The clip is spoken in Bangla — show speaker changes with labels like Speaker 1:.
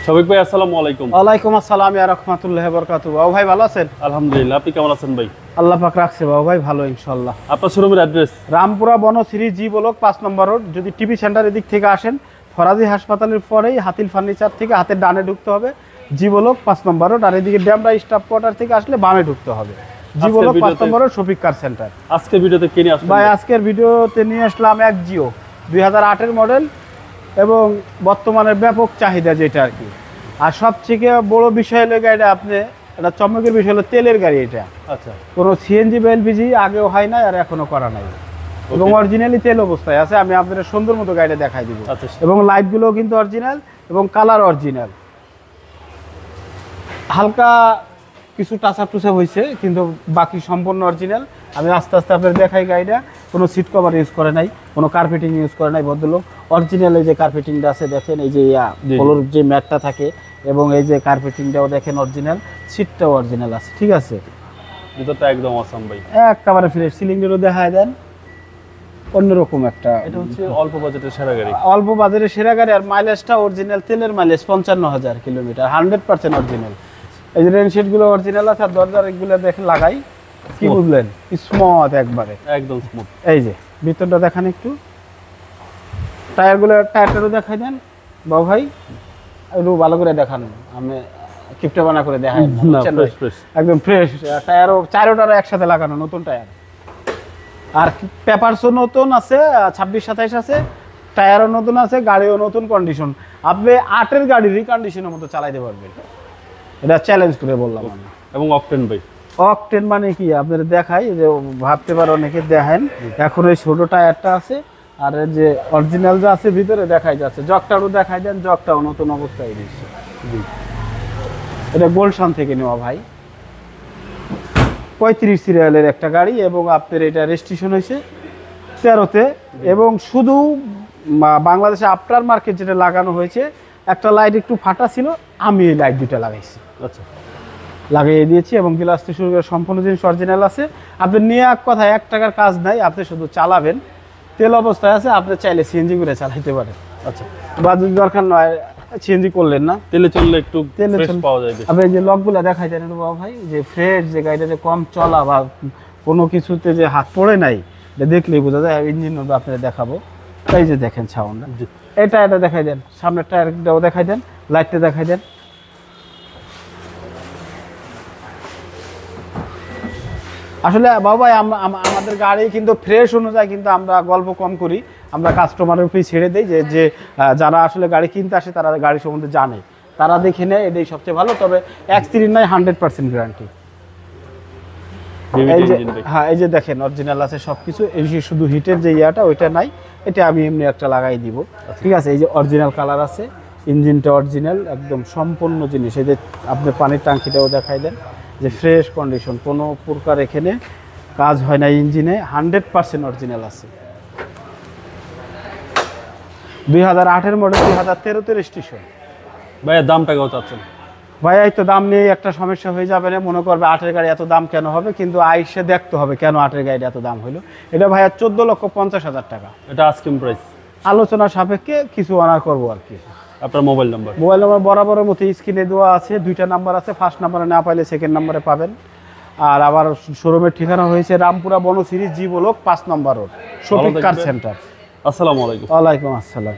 Speaker 1: শফিক ভাই আসসালামু আলাইকুম।
Speaker 2: ওয়ালাইকুম আসসালাম ওয়া রাহমাতুল্লাহি ওয়া বারাকাতুহু। বাবু ভাই ভালো আছেন?
Speaker 1: আলহামদুলিল্লাহ, আপনি কেমন আছেন ভাই?
Speaker 2: আল্লাহ পাক রাখছে বাবু ভাই, ভালো ইনশাআল্লাহ।
Speaker 1: আপনার শোরুমের address?
Speaker 2: Rampura Banasree G block 5 নম্বর রোড। যদি টিভি সেন্টারের দিক থেকে আসেন, ফরাজি হাসপাতালের পরেই হাতিল ফার্নিচার থেকে হাতের ডানে ঢুকতে হবে, জি ব্লক 5 নম্বর রোড। আর এদিকে ড্যামরা স্টাফ কোয়ার্টার থেকে আসলে বামে ঢুকতে হবে, জি ব্লক 5 নম্বর রোড, শফিক কার সেন্টার।
Speaker 1: আজকে ভিডিওতে কে নিয়ে আসবেন
Speaker 2: ভাই আজকের ভিডিওতে নিয়ে আসলাম এক জিও 2008 এর মডেল এবং বর্তমানে ব্যাপক চাহিদা যেটা আর কি। আর সবথেকে বড় বিষয় হলো গাড়িটা, আপনি এটা চমকের বিষয় হলো তেলের গাড়ি। এটা
Speaker 1: আচ্ছা,
Speaker 2: কোনো সিএনজি বা এলপিজি আগেও হয় নাই আর এখনো করা নাই, এবং অরিজিনালি তেল অবস্থায় আছে। আমি আপনাদের সুন্দর মতো গাড়িটা দেখাই দিব।
Speaker 1: আচ্ছা।
Speaker 2: এবং লাইটগুলোও কিন্তু অরিজিনাল এবং কালার অরিজিনাল। হালকা কিছু টাচআপ টুচআপ হয়েছে, কিন্তু বাকি সম্পূর্ণ অরিজিনাল। আমি আস্তে আস্তে আপনাদের দেখাই গাড়িটা। কোনো সিট কভার ইউজ করে নাই, কোনো কার্পেটিং ইউজ করে নাই ভদ্রলোক। অরিজিনাল এই যে কার্পেটিংটা আছে দেখেন, এই যে ফ্লোর যে ম্যাটটা থাকে এবং এই যে কার্পেটিংটাও দেখেন অরিজিনাল, সিটটাও অরিজিনাল আছে, ঠিক আছে।
Speaker 1: ভিতরটা একদম অসাম ভাই,
Speaker 2: একেবারে ফ্রেশ। সিলিন্ডারও দেখায় দেন, অন্যরকম একটা।
Speaker 1: এটা হচ্ছে অল্প বাজেটের সেরা গাড়ি।
Speaker 2: অল্প বাজারে সেরা গাড়ি। আর মাইলেজটা অরিজিনাল তেলের মাইলেজ 55,000 কিলোমিটার, 100% অরিজিনাল। এই যে রেন শিটগুলো অরিজিনাল আছে। আর দরজার এগুলো দেখে লাগাই, কি বুঝলেন, স্মুথ একবারে,
Speaker 1: একদম স্মুথ।
Speaker 2: এই যে ভিতরটা দেখান একটু। টায়ারটারও দেখাই দেন বাবু ভাই, একটু ভালো করে দেখান। আমি কিপটা বানা করে দেখাই
Speaker 1: না, ফ্রেশ।
Speaker 2: একদম ফ্রেশ। টায়ারও চারোটারও একসাথে লাগানো, নতুন টায়ার। আর পেপারসও নতুন আছে, 26-27 আছে। টায়ারও নতুন আছে, গাড়িও নতুন কন্ডিশন। আপনি 8-এর গাড়ি রিকন্ডিশনের মতো চালাইতে পারবেন, এটা চ্যালেঞ্জ করে বললাম আমি।
Speaker 1: এবং অকটেন ভাই,
Speaker 2: অকটেন মানে কি আপনাদের দেখাই, যে ভাবতে পারো অনেকে দেখেন এখন এই ছোট টায়ারটা আছে। আর এই যে অরিজিনাল যা আছে ভিতরে দেখাই যাচ্ছে। জগটারও দেখাই দেন, জগটাও নতুন অবস্থায় দিচ্ছে। এটা গোলশান থেকে নেওয়া ভাই, 35 সিরিয়ালের একটা গাড়ি। এবং আপনার এটা রেজিস্ট্রেশন হয়েছে 13-তে। এবং শুধু বাংলাদেশে আফটার মার্কেট যেটা লাগানো হয়েছে, একটা লাইট একটু ফাটা ছিল, আমি এই লাইট দুটো লাগাইছি,
Speaker 1: আচ্ছা,
Speaker 2: লাগিয়ে দিয়েছি। এবং গ্লাস থেকে শুরু করে সম্পূর্ণ জিনিস অরিজিনাল আছে। আপনি নিয়ে এক কথায় 1 টাকার কাজ নাই, আপনি শুধু চালাবেন। তেল অবস্থায় আছে, আপনি চাইলে সিএনজি করে চালাইতে পারেন।
Speaker 1: আচ্ছা।
Speaker 2: বা যদি দরকার নয়, সিএনজি করলেন না,
Speaker 1: তেলে চললে একটু
Speaker 2: তেলে
Speaker 1: ফ্রেশ পাওয়া যায় বেশি।
Speaker 2: আপনি এই যে লকগুলো দেখাই দেন বাবা ভাই, যে ফ্রেশ, যে গাড়িটা যে কম চলা বা কোনো কিছুতে যে হাত পড়ে নাই, এটা দেখলেই বোঝা যায়। ইঞ্জিন আপনাদের দেখাবো, এই যে দেখেন সাউন্ড। এটা দেখাই দেন, সামনের টায়ারটাও দেখাই দেন, লাইটটা দেখাই দেন। আসলে বাবা ভাই, আমাদের গাড়ি কিন্তু ফ্রেশ অনুযায়ী কিন্তু আমরা গল্প কম করি। আমরা কাস্টমারের উপরেই ছেড়ে দিই, যে যারা আসলে গাড়ি কিনতে আসে তারা গাড়ি সম্বন্ধে জানে, তারা দেখে নেয়, এটাই সবচেয়ে ভালো। তবে অ্যাক্সিডেন্ট নাই, 100% গ্যারান্টি। এই যে হ্যাঁ, এই যে দেখেন অরিজিনাল আছে সবকিছু। এই যে শুধু হিটের যে ইয়াটা ওইটা নাই, এটা আমি এমনি একটা লাগাই দিব, ঠিক আছে। এই যে অরিজিনাল কালার আছে, ইঞ্জিনটা অরিজিনাল, একদম সম্পূর্ণ জিনিস। এই যে আপনি পানির ট্যাঙ্কিটাও দেখাই দেন, যে ফ্রেশ কন্ডিশন, কোনো প্রকার এখানে কাজ হয় না ইঞ্জিনে, 100% অরিজিনাল আছে। 2008-এর মডেল, 2013-তে রেজিস্ট্রেশন।
Speaker 1: ভাইয়া দামটা কত চাচ্ছেন?
Speaker 2: ভাই এই তো দাম নিয়ে একটা সমস্যা হয়ে যাবে না, মনে করবে 8-এর গাড়ি এত দাম কেন হবে, কিন্তু আইসে দেখতে হবে কেন 8-এর গাড়ি এত দাম হলো। এটা ভাইয়া 14,50,000 টাকা।
Speaker 1: এটা আস্কিং প্রাইস,
Speaker 2: আলোচনা সাপেক্ষে কিছু অনার করবো আর কি।
Speaker 1: আপনার মোবাইল নাম্বার?
Speaker 2: মোবাইল নাম্বার বরাবরের মতো স্ক্রিনে দেওয়া আছে, 2টা নাম্বার আছে। ফার্স্ট নাম্বারে না পাইলে সেকেন্ড নাম্বারে পাবেন। আর আবার শোরুমের ঠিকানা হয়েছে রামপুরা বনশ্রী জি ব্লক 5 নম্বর রোড, শফিক কার সেন্টার।
Speaker 1: আসসালামু আলাইকুম।
Speaker 2: ওয়ালাইকুম আসসালাম।